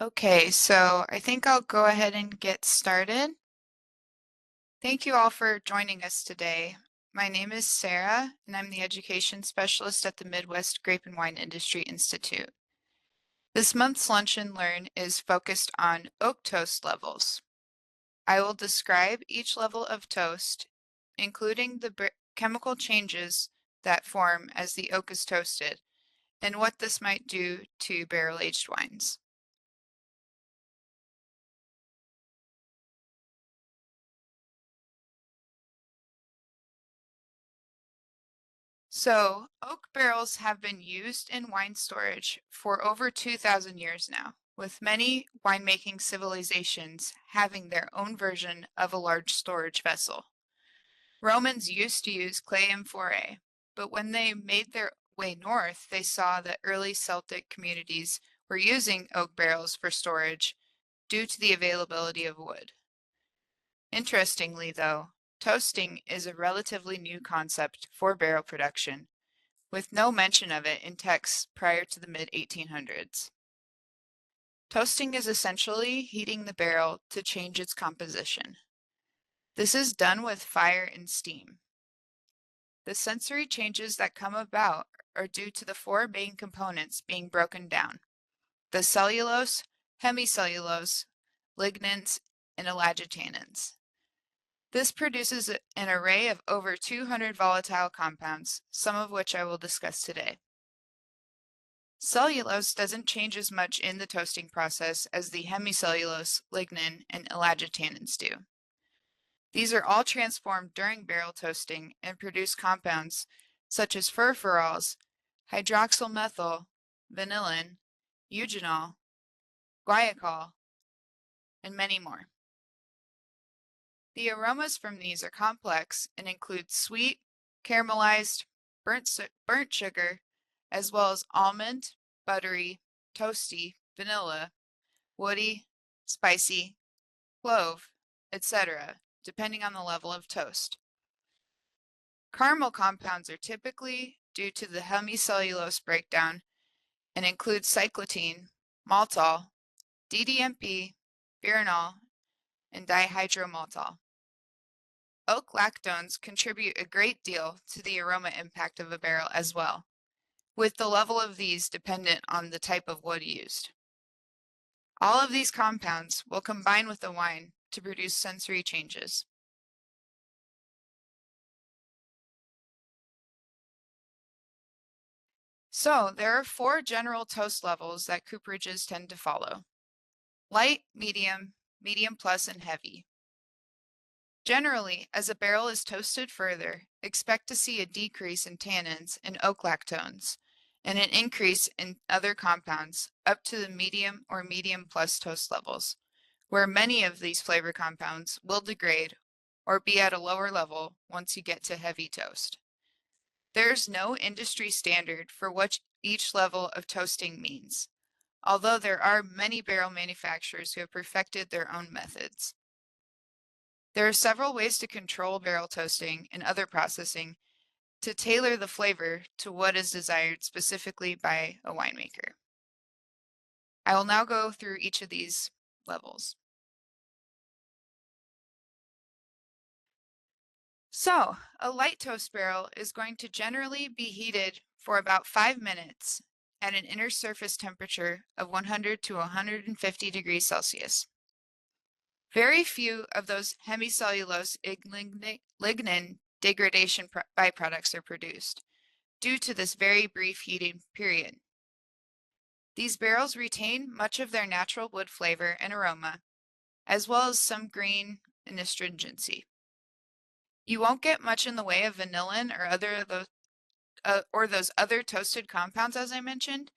Okay, so I think I'll go ahead and get started. Thank you all for joining us today. My name is Sarah, and I'm the Education Specialist at the Midwest Grape and Wine Industry Institute. This month's Lunch and Learn is focused on oak toast levels. I will describe each level of toast, including the chemical changes that form as the oak is toasted, and what this might do to barrel-aged wines. So, oak barrels have been used in wine storage for over 2,000 years now, with many winemaking civilizations having their own version of a large storage vessel. Romans used to use clay amphorae, but when they made their way north, they saw that early Celtic communities were using oak barrels for storage due to the availability of wood. Interestingly, though, toasting is a relatively new concept for barrel production, with no mention of it in texts prior to the mid-1800s. Toasting is essentially heating the barrel to change its composition. This is done with fire and steam. The sensory changes that come about are due to the four main components being broken down: the cellulose, hemicellulose, lignins, and ellagitannins. This produces an array of over 200 volatile compounds, some of which I will discuss today. Cellulose doesn't change as much in the toasting process as the hemicellulose, lignin, and ellagitannins do. These are all transformed during barrel toasting and produce compounds such as furfurols, hydroxylmethyl, vanillin, eugenol, guaiacol, and many more. The aromas from these are complex and include sweet, caramelized, burnt sugar, as well as almond, buttery, toasty, vanilla, woody, spicy, clove, etc., depending on the level of toast. Caramel compounds are typically due to the hemicellulose breakdown and include cyclotine, maltol, DDMP, virinol, and dihydromaltol. Oak lactones contribute a great deal to the aroma impact of a barrel as well, with the level of these dependent on the type of wood used. All of these compounds will combine with the wine to produce sensory changes. So there are four general toast levels that cooperages tend to follow: light, medium, medium plus, and heavy. Generally, as a barrel is toasted further, expect to see a decrease in tannins and oak lactones, and an increase in other compounds up to the medium or medium plus toast levels, where many of these flavor compounds will degrade or be at a lower level once you get to heavy toast. There's no industry standard for what each level of toasting means, although there are many barrel manufacturers who have perfected their own methods. There are several ways to control barrel toasting and other processing to tailor the flavor to what is desired specifically by a winemaker. I will now go through each of these levels. So, a light toast barrel is going to generally be heated for about 5 minutes at an inner surface temperature of 100 to 150 degrees Celsius. Very few of those hemicellulose lignin degradation byproducts are produced due to this very brief heating period. These barrels retain much of their natural wood flavor and aroma, as well as some green and astringency. You won't get much in the way of vanillin or those other toasted compounds as I mentioned,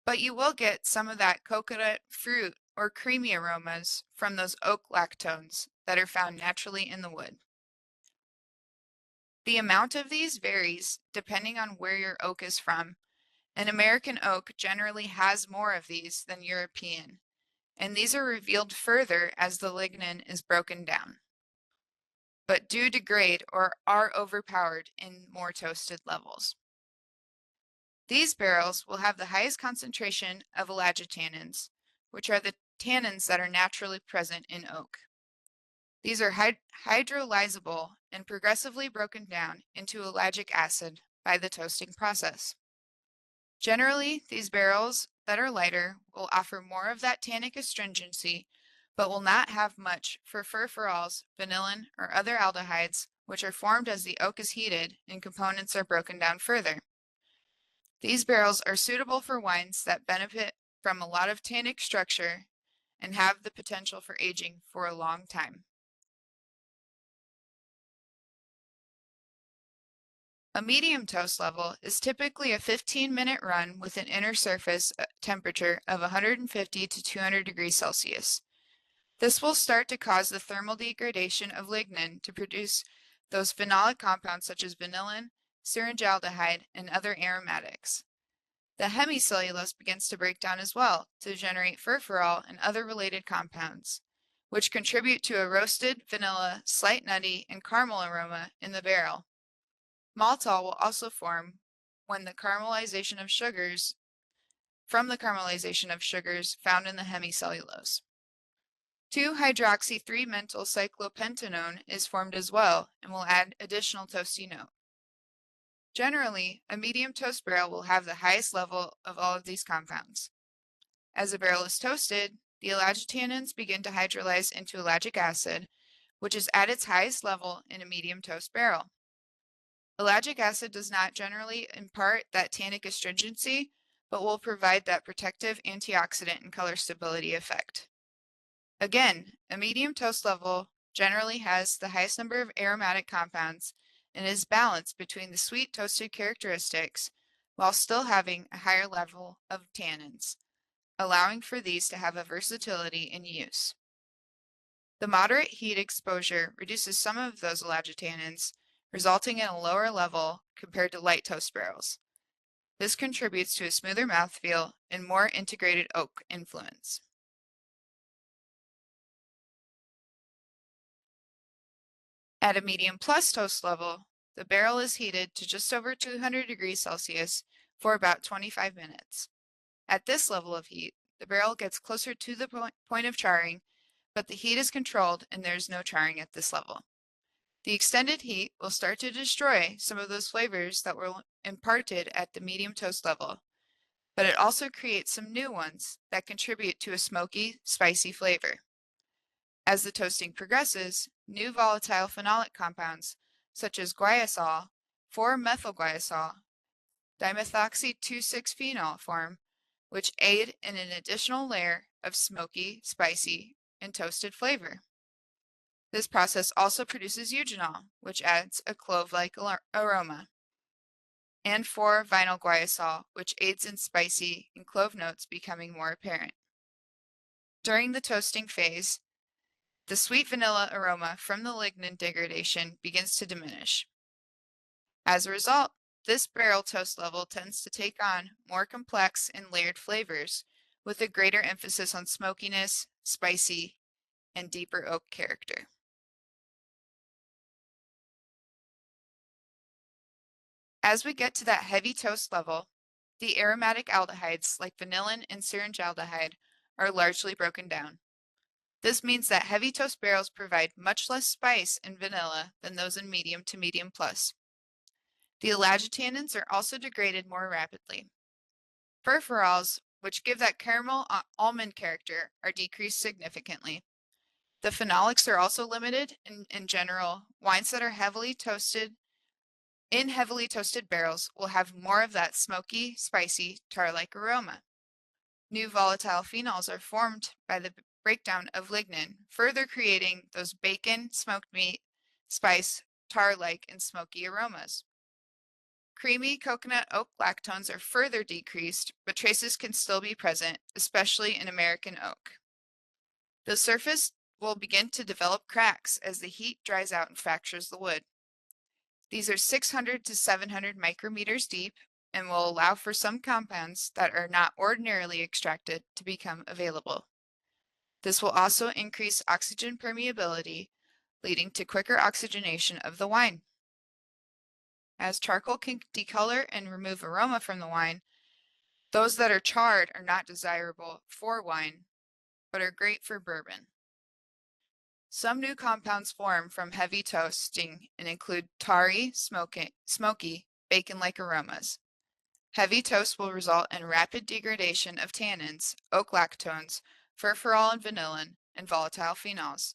but you will get some of that coconut, fruit, or creamy aromas from those oak lactones that are found naturally in the wood. The amount of these varies depending on where your oak is from, and American oak generally has more of these than European, and these are revealed further as the lignin is broken down, but do degrade or are overpowered in more toasted levels. These barrels will have the highest concentration of ellagitannins, which are the tannins that are naturally present in oak. These are hydrolyzable and progressively broken down into ellagic acid by the toasting process. Generally, these barrels that are lighter will offer more of that tannic astringency, but will not have much for furfurols, vanillin, or other aldehydes, which are formed as the oak is heated and components are broken down further. These barrels are suitable for wines that benefit from a lot of tannic structure and have the potential for aging for a long time. A medium toast level is typically a 15-minute run with an inner surface temperature of 150 to 200 degrees Celsius. This will start to cause the thermal degradation of lignin to produce those phenolic compounds such as vanillin, syringaldehyde, and other aromatics. The hemicellulose begins to break down as well to generate furfural and other related compounds, which contribute to a roasted vanilla, slight nutty, and caramel aroma in the barrel. Maltol will also form when the caramelization of sugars found in the hemicellulose. 2-hydroxy-3-methyl cyclopentanone is formed as well and will add additional toasty note. Generally, a medium toast barrel will have the highest level of all of these compounds. As the barrel is toasted, the ellagitannins begin to hydrolyze into ellagic acid, which is at its highest level in a medium toast barrel. Ellagic acid does not generally impart that tannic astringency, but will provide that protective antioxidant and color stability effect. Again, a medium toast level generally has the highest number of aromatic compounds and is balanced between the sweet toasted characteristics while still having a higher level of tannins, allowing for these to have a versatility in use. The moderate heat exposure reduces some of those ellagitannins, resulting in a lower level compared to light toast barrels. This contributes to a smoother mouthfeel and more integrated oak influence. At a medium plus toast level, the barrel is heated to just over 200 degrees Celsius for about 25 minutes. At this level of heat, the barrel gets closer to the point of charring, but the heat is controlled and there's no charring at this level. The extended heat will start to destroy some of those flavors that were imparted at the medium toast level, but it also creates some new ones that contribute to a smoky, spicy flavor. As the toasting progresses, new volatile phenolic compounds, such as guaiacol, 4-methylguaiacol, dimethoxy-2,6-phenol form, which aid in an additional layer of smoky, spicy, and toasted flavor. This process also produces eugenol, which adds a clove-like aroma, and 4-vinyl guaiacol, which aids in spicy and clove notes becoming more apparent. During the toasting phase, the sweet vanilla aroma from the lignin degradation begins to diminish. As a result, this barrel toast level tends to take on more complex and layered flavors with a greater emphasis on smokiness, spicy, and deeper oak character. As we get to that heavy toast level, the aromatic aldehydes like vanillin and syringaldehyde are largely broken down. This means that heavy toast barrels provide much less spice and vanilla than those in medium to medium plus. The ellagitannins are also degraded more rapidly. Furfurols, which give that caramel almond character, are decreased significantly. The phenolics are also limited. In general, wines that are heavily toasted barrels will have more of that smoky, spicy, tar-like aroma. New volatile phenols are formed by the breakdown of lignin, further creating those bacon, smoked meat, spice, tar-like, and smoky aromas. Creamy coconut oak lactones are further decreased, but traces can still be present, especially in American oak. The surface will begin to develop cracks as the heat dries out and fractures the wood. These are 600 to 700 micrometers deep and will allow for some compounds that are not ordinarily extracted to become available. This will also increase oxygen permeability, leading to quicker oxygenation of the wine. As charcoal can decolor and remove aroma from the wine, those that are charred are not desirable for wine, but are great for bourbon. Some new compounds form from heavy toasting and include tarry, smoky, bacon-like aromas. Heavy toast will result in rapid degradation of tannins, oak lactones, furfural and vanillin, and volatile phenols.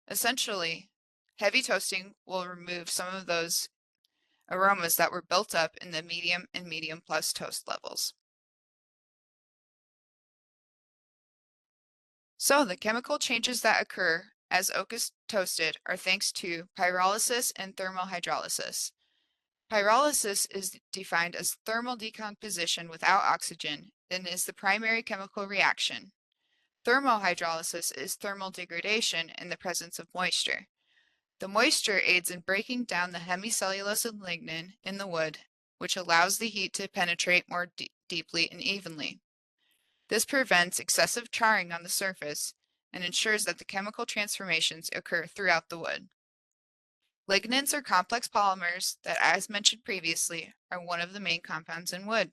Essentially, heavy toasting will remove some of those aromas that were built up in the medium and medium plus toast levels. So the chemical changes that occur as oak is toasted are thanks to pyrolysis and thermohydrolysis. Pyrolysis is defined as thermal decomposition without oxygen and is the primary chemical reaction. Thermohydrolysis is thermal degradation in the presence of moisture. The moisture aids in breaking down the hemicellulose and lignin in the wood, which allows the heat to penetrate more deeply and evenly. This prevents excessive charring on the surface and ensures that the chemical transformations occur throughout the wood. Lignins are complex polymers that, as mentioned previously, are one of the main compounds in wood.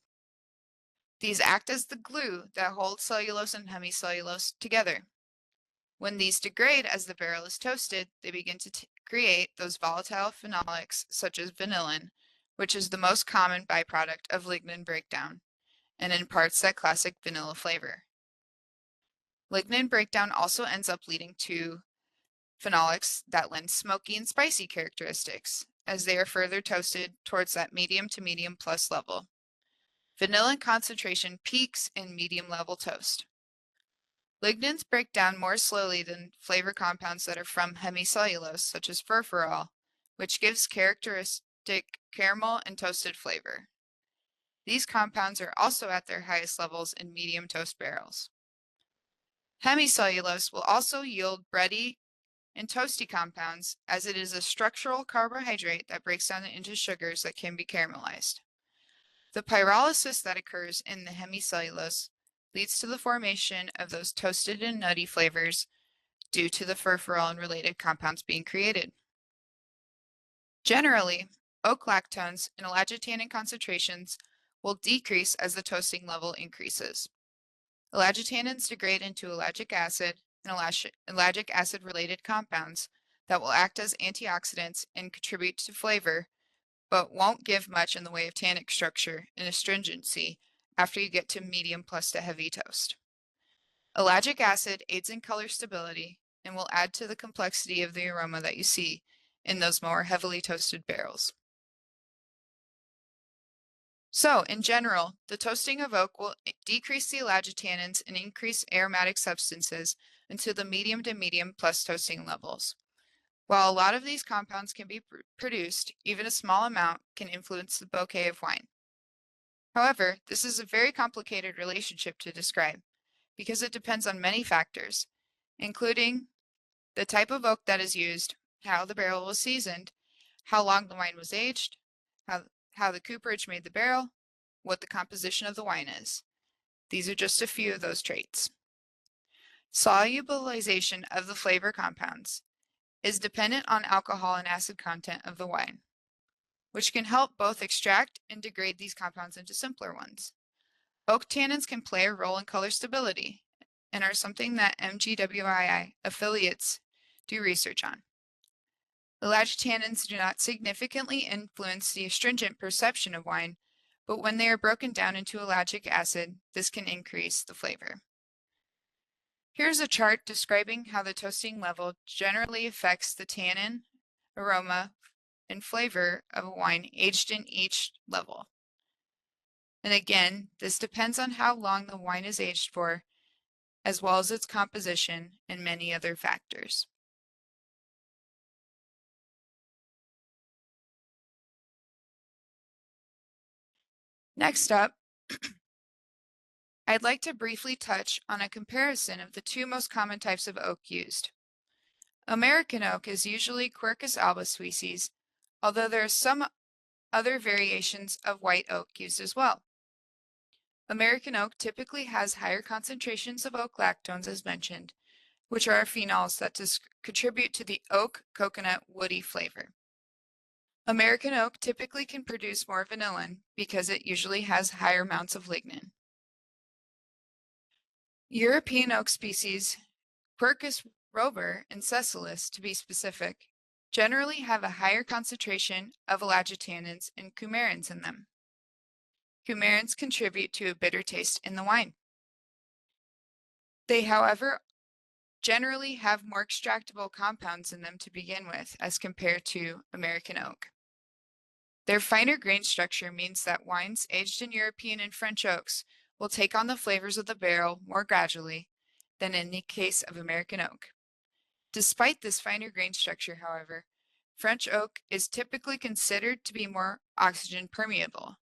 These act as the glue that holds cellulose and hemicellulose together. When these degrade as the barrel is toasted, they begin to create those volatile phenolics such as vanillin, which is the most common byproduct of lignin breakdown and imparts that classic vanilla flavor. Lignin breakdown also ends up leading to phenolics that lend smoky and spicy characteristics as they are further toasted towards that medium to medium plus level. Vanillin concentration peaks in medium level toast. Lignins break down more slowly than flavor compounds that are from hemicellulose, such as furfural, which gives characteristic caramel and toasted flavor. These compounds are also at their highest levels in medium toast barrels. Hemicellulose will also yield bready and toasty compounds, as it is a structural carbohydrate that breaks down into sugars that can be caramelized. The pyrolysis that occurs in the hemicellulose leads to the formation of those toasted and nutty flavors due to the furfural and related compounds being created. Generally, oak lactones and elagitonin concentrations will decrease as the toasting level increases. Elagitanins degrade into ellagic acid and ellagic acid related compounds that will act as antioxidants and contribute to flavor, but won't give much in the way of tannic structure and astringency after you get to medium plus to heavy toast. Ellagic acid aids in color stability and will add to the complexity of the aroma that you see in those more heavily toasted barrels. So, in general, the toasting of oak will decrease the ellagitannins and increase aromatic substances into the medium to medium plus toasting levels. While a lot of these compounds can be produced, even a small amount can influence the bouquet of wine. However, this is a very complicated relationship to describe because it depends on many factors, including the type of oak that is used, how the barrel was seasoned, how long the wine was aged, how the cooperage made the barrel, what the composition of the wine is. These are just a few of those traits. Solubilization of the flavor compounds is dependent on alcohol and acid content of the wine, which can help both extract and degrade these compounds into simpler ones. Oak tannins can play a role in color stability and are something that MGWII affiliates do research on. Ellagitannins do not significantly influence the astringent perception of wine, but when they are broken down into ellagic acid, this can increase the flavor. Here's a chart describing how the toasting level generally affects the tannin, aroma, and flavor of a wine aged in each level. And again, this depends on how long the wine is aged for, as well as its composition and many other factors. Next up, I'd like to briefly touch on a comparison of the two most common types of oak used. American oak is usually Quercus alba species, although there are some other variations of white oak used as well. American oak typically has higher concentrations of oak lactones as mentioned, which are phenols that contribute to the oak coconut woody flavor. American oak typically can produce more vanillin because it usually has higher amounts of lignin. European oak species, Quercus robur and sessilis to be specific, generally have a higher concentration of elagitannins and coumarins in them. Coumarins contribute to a bitter taste in the wine. They, however, generally have more extractable compounds in them to begin with as compared to American oak. Their finer grain structure means that wines aged in European and French oaks will take on the flavors of the barrel more gradually than in the case of American oak. Despite this finer grain structure, however, French oak is typically considered to be more oxygen permeable.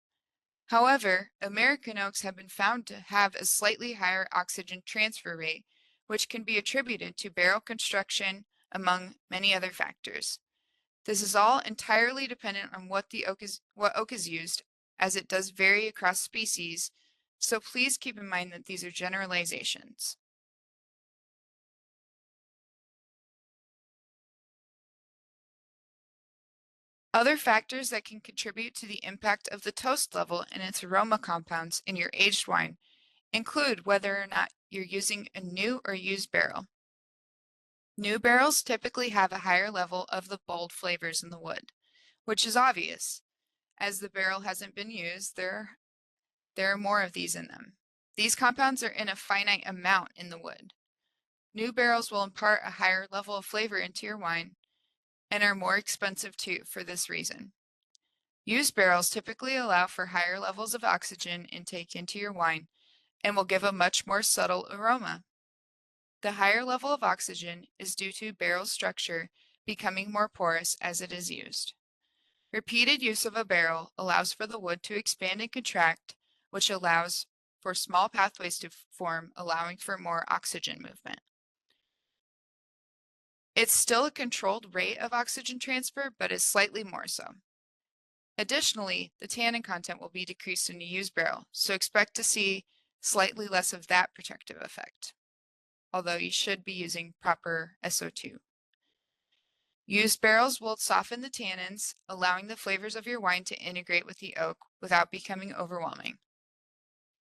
However, American oaks have been found to have a slightly higher oxygen transfer rate, which can be attributed to barrel construction among many other factors. This is all entirely dependent on what oak is used, as it does vary across species, so please keep in mind that these are generalizations. Other factors that can contribute to the impact of the toast level and its aroma compounds in your aged wine include whether or not you're using a new or used barrel. New barrels typically have a higher level of the bold flavors in the wood, which is obvious. As the barrel hasn't been used, there are more of these in them. These compounds are in a finite amount in the wood. New barrels will impart a higher level of flavor into your wine and are more expensive too for this reason. Used barrels typically allow for higher levels of oxygen intake into your wine and will give a much more subtle aroma. The higher level of oxygen is due to barrel structure becoming more porous as it is used. Repeated use of a barrel allows for the wood to expand and contract, which allows for small pathways to form, allowing for more oxygen movement. It's still a controlled rate of oxygen transfer, but is slightly more so. Additionally, the tannin content will be decreased in a used barrel, so expect to see slightly less of that protective effect, although you should be using proper SO2. Used barrels will soften the tannins, allowing the flavors of your wine to integrate with the oak without becoming overwhelming.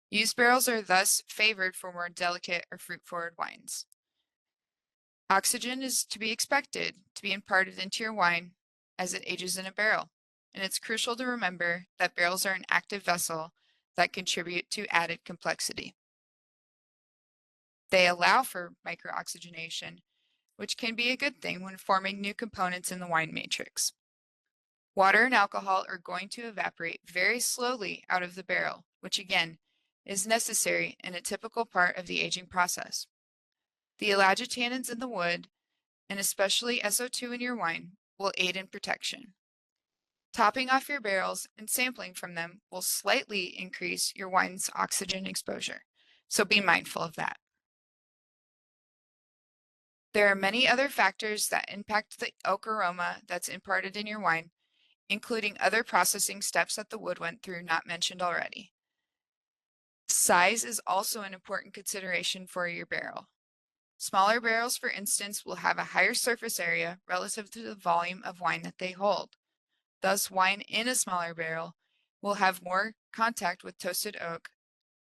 Used barrels are thus favored for more delicate or fruit-forward wines. Oxygen is to be expected to be imparted into your wine as it ages in a barrel, and it's crucial to remember that barrels are an active vessel that contribute to added complexity. They allow for microoxygenation, which can be a good thing when forming new components in the wine matrix. Water and alcohol are going to evaporate very slowly out of the barrel, which again is necessary and a typical part of the aging process. The elagitannins in the wood, and especially SO2 in your wine, will aid in protection. Topping off your barrels and sampling from them will slightly increase your wine's oxygen exposure, so be mindful of that. There are many other factors that impact the oak aroma that's imparted in your wine, including other processing steps that the wood went through not mentioned already. Size is also an important consideration for your barrel. Smaller barrels, for instance, will have a higher surface area relative to the volume of wine that they hold. Thus, wine in a smaller barrel will have more contact with toasted oak,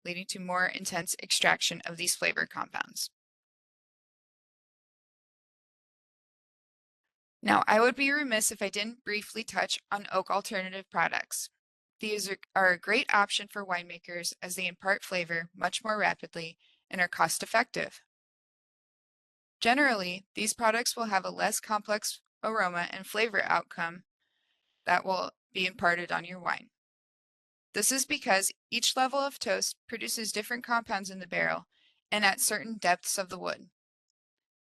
leading to more intense extraction of these flavor compounds. Now, I would be remiss if I didn't briefly touch on oak alternative products. These are a great option for winemakers as they impart flavor much more rapidly and are cost effective. Generally, these products will have a less complex aroma and flavor outcome that will be imparted on your wine. This is because each level of toast produces different compounds in the barrel and at certain depths of the wood.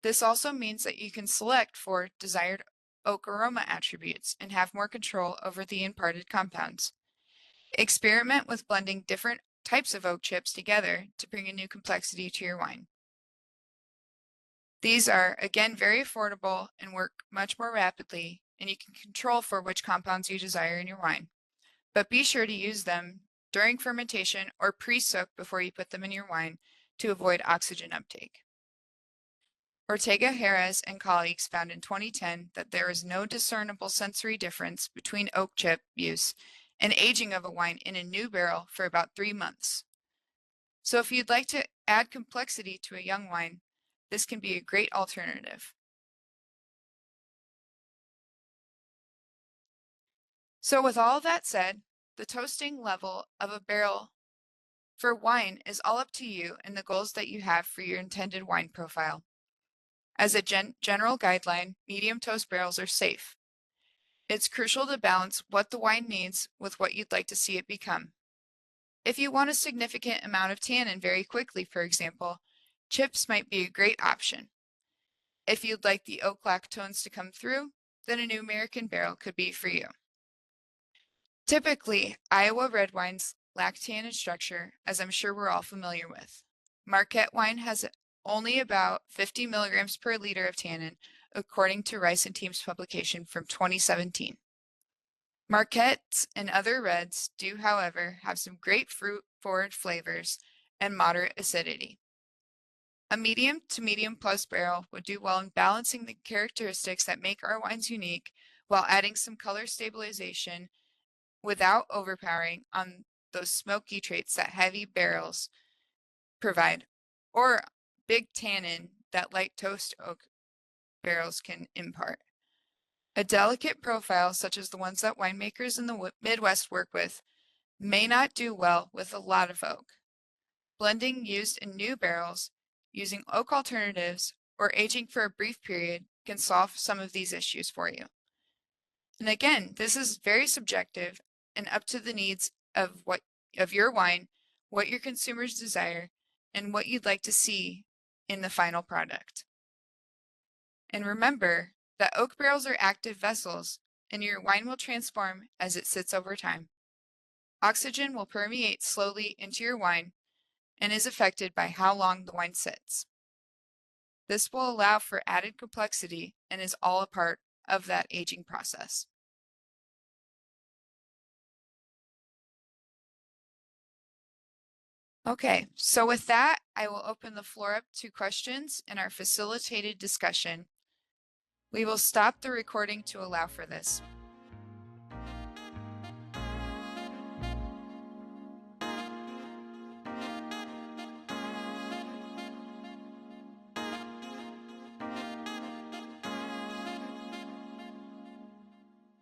This also means that you can select for desired oak aroma attributes and have more control over the imparted compounds. Experiment with blending different types of oak chips together to bring a new complexity to your wine. These are, again, very affordable and work much more rapidly, and you can control for which compounds you desire in your wine. But be sure to use them during fermentation or pre-soak before you put them in your wine to avoid oxygen uptake. Ortega Harris and colleagues found in 2010 that there is no discernible sensory difference between oak chip use and aging of a wine in a new barrel for about 3 months. So if you'd like to add complexity to a young wine, this can be a great alternative. So with all that said, the toasting level of a barrel for wine is all up to you and the goals that you have for your intended wine profile. As a general guideline, medium toast barrels are safe. It's crucial to balance what the wine needs with what you'd like to see it become. If you want a significant amount of tannin very quickly, for example, chips might be a great option. If you'd like the oak lac tones to come through, then a New American barrel could be for you. Typically, Iowa red wines lack tannin structure, as I'm sure we're all familiar with. Marquette wine has only about 50 milligrams per liter of tannin, according to Rice and Team's publication from 2017. Marquettes and other reds do, however, have some great fruit-forward flavors and moderate acidity. A medium to medium plus barrel would do well in balancing the characteristics that make our wines unique while adding some color stabilization without overpowering on those smoky traits that heavy barrels provide, or big tannin that light toast oak barrels can impart. A delicate profile, such as the ones that winemakers in the Midwest work with, may not do well with a lot of oak. Blending used in new barrels, using oak alternatives, or aging for a brief period can solve some of these issues for you. And again, this is very subjective and up to the needs of your wine, what your consumers desire, and what you'd like to see in the final product. And remember that oak barrels are active vessels, and your wine will transform as it sits over time. Oxygen will permeate slowly into your wine and is affected by how long the wine sits. This will allow for added complexity and is all a part of that aging process. Okay, so with that, I will open the floor up to questions in our facilitated discussion. We will stop the recording to allow for this.